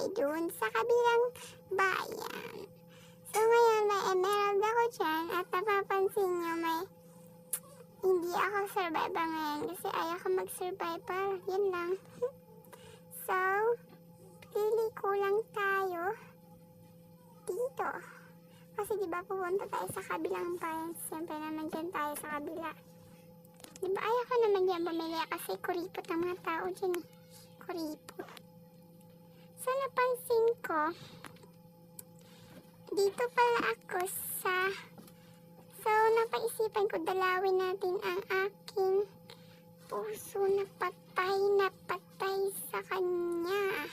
bahay dun sa kabilang bayan. So ngayon may emerald ako dyan at napapansin nyo may hindi ako survivor ngayon kasi ayoko mag-survivor. Yun lang. So, pili kulang tayo dito. Kasi diba pupunta tayo sa kabilang bayan. Siyempre naman dyan tayo sa kabila. Diba ayoko naman dyan bumili kasi kuripot ng mga tao dyan eh. Kuripot. So napansin ko, dito pala ako sa... So, napaisipan ko dalawin natin ang aking puso na patay sa kanya.